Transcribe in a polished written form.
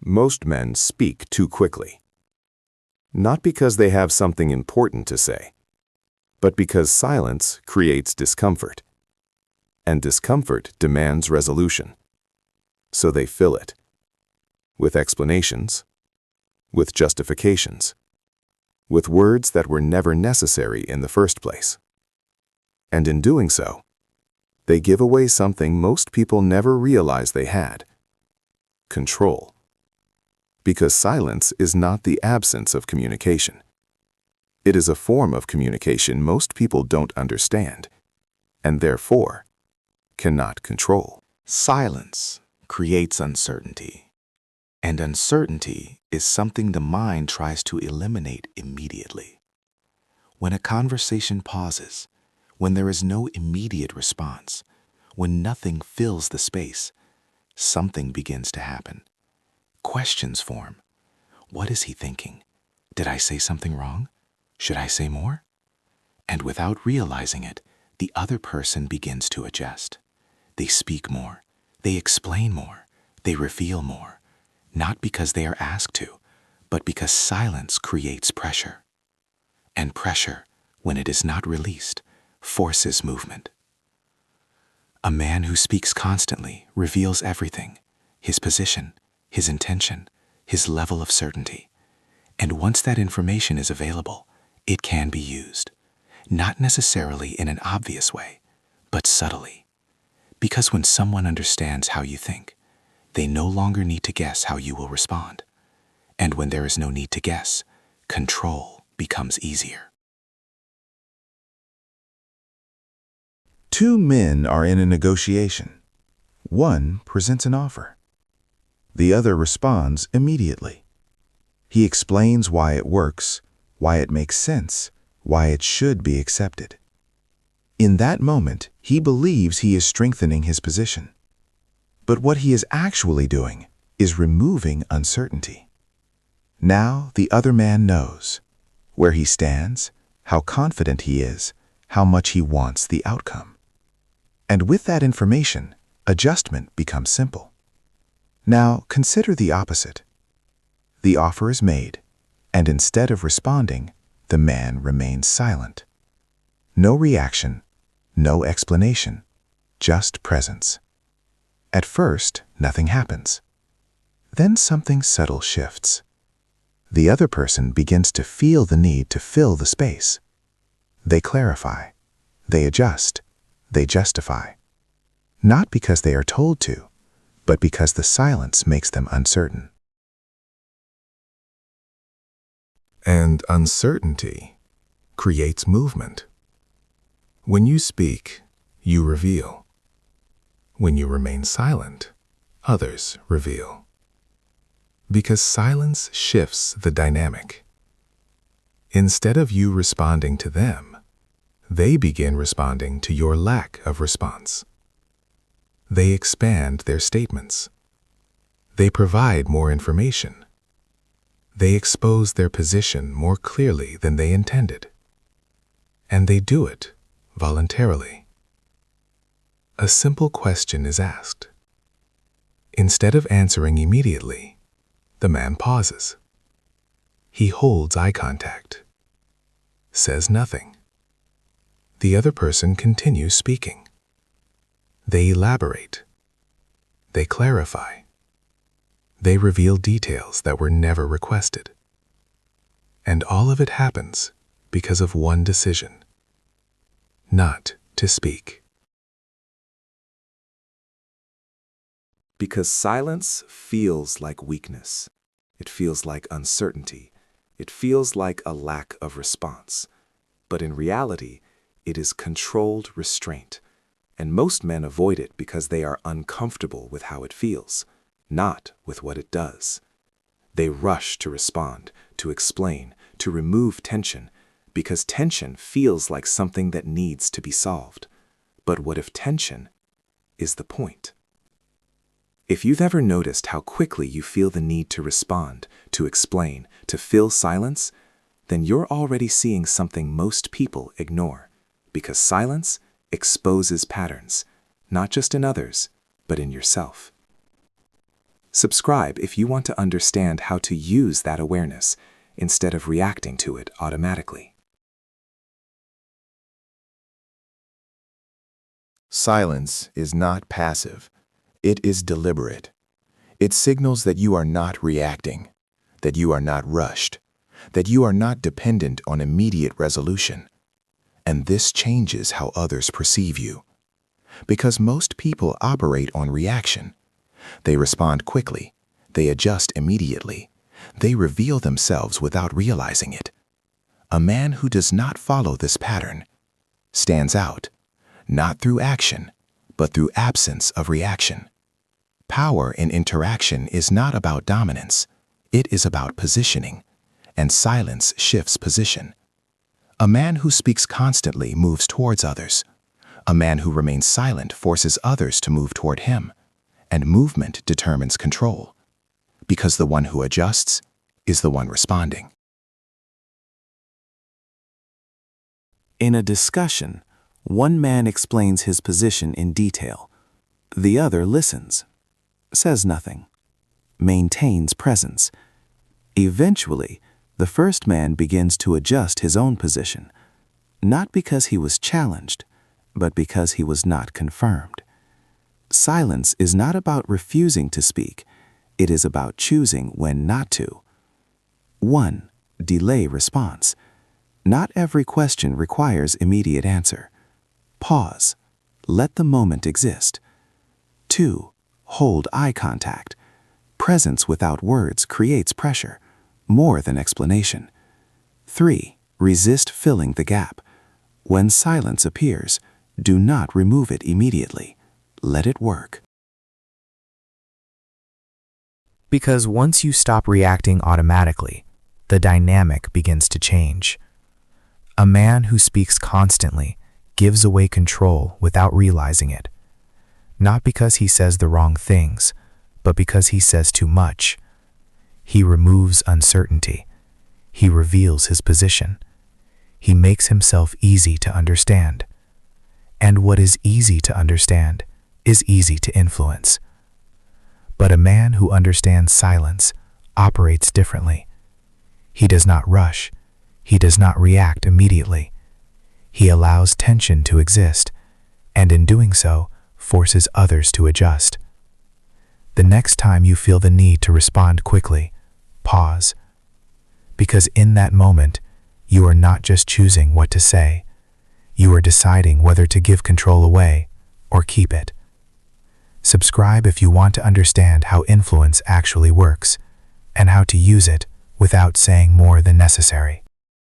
Most men speak too quickly. Not because they have something important to say, but because silence creates discomfort. And discomfort demands resolution. So they fill it. With explanations, with justifications, with words that were never necessary in the first place. And in doing so, they give away something most people never realized they had: control. Because silence is not the absence of communication. It is a form of communication most people don't understand, and therefore cannot control. Silence creates uncertainty, and uncertainty is something the mind tries to eliminate immediately. When a conversation pauses, when there is no immediate response, when nothing fills the space, something begins to happen. Questions form. What is he thinking? Did I say something wrong? Should I say more? And without realizing it, the other person begins to adjust. They speak more. They explain more. They reveal more. Not because they are asked to, but because silence creates pressure. And pressure, when it is not released, forces movement. A man who speaks constantly reveals everything: his position, his intention, his level of certainty. And once that information is available, it can be used, not necessarily in an obvious way, but subtly. Because when someone understands how you think, they no longer need to guess how you will respond. And when there is no need to guess, control becomes easier. Two men are in a negotiation. One presents an offer. The other responds immediately. He explains why it works, why it makes sense, why it should be accepted. In that moment, he believes he is strengthening his position. But what he is actually doing is removing uncertainty. Now the other man knows where he stands, how confident he is, how much he wants the outcome. And with that information, adjustment becomes simple. Now consider the opposite. The offer is made, and instead of responding, the man remains silent. No reaction, no explanation, just presence. At first, nothing happens. Then something subtle shifts. The other person begins to feel the need to fill the space. They clarify, they adjust, they justify. Not because they are told to, but because the silence makes them uncertain. And uncertainty creates movement. When you speak, you reveal. When you remain silent, others reveal. Because silence shifts the dynamic. Instead of you responding to them, they begin responding to your lack of response. They expand their statements. They provide more information. They expose their position more clearly than they intended. And they do it voluntarily. A simple question is asked. Instead of answering immediately, the man pauses. He holds eye contact, says nothing. The other person continues speaking. They elaborate. They clarify. They reveal details that were never requested. And all of it happens because of one decision: not to speak. Because silence feels like weakness. It feels like uncertainty. It feels like a lack of response. But in reality, it is controlled restraint. And most men avoid it because they are uncomfortable with how it feels, not with what it does. They rush to respond, to explain, to remove tension, because tension feels like something that needs to be solved. But what if tension is the point? If you've ever noticed how quickly you feel the need to respond, to explain, to fill silence, then you're already seeing something most people ignore, because silence exposes patterns, not just in others, but in yourself. Subscribe if you want to understand how to use that awareness instead of reacting to it automatically. Silence is not passive. It is deliberate. It signals that you are not reacting, that you are not rushed, that you are not dependent on immediate resolution. And this changes how others perceive you. Because most people operate on reaction. They respond quickly. They adjust immediately. They reveal themselves without realizing it. A man who does not follow this pattern stands out, not through action, but through absence of reaction. Power in interaction is not about dominance. It is about positioning, and silence shifts position. A man who speaks constantly moves towards others. A man who remains silent forces others to move toward him, and movement determines control, because the one who adjusts is the one responding. In a discussion, one man explains his position in detail. The other listens, says nothing, maintains presence. Eventually, the first man begins to adjust his own position, not because he was challenged, but because he was not confirmed. Silence is not about refusing to speak. It is about choosing when not to. 1. Delay response. Not every question requires immediate answer. Pause. Let the moment exist. 2. Hold eye contact. Presence without words creates pressure, more than explanation. 3. Resist filling the gap. When silence appears, do not remove it immediately. Let it work. Because once you stop reacting automatically, the dynamic begins to change. A man who speaks constantly gives away control without realizing it. Not because he says the wrong things, but because he says too much. He removes uncertainty. He reveals his position. He makes himself easy to understand. And what is easy to understand is easy to influence. But a man who understands silence operates differently. He does not rush. He does not react immediately. He allows tension to exist, and in doing so, forces others to adjust. The next time you feel the need to respond quickly, pause. Because in that moment, you are not just choosing what to say. You are deciding whether to give control away or keep it. Subscribe if you want to understand how influence actually works and how to use it without saying more than necessary.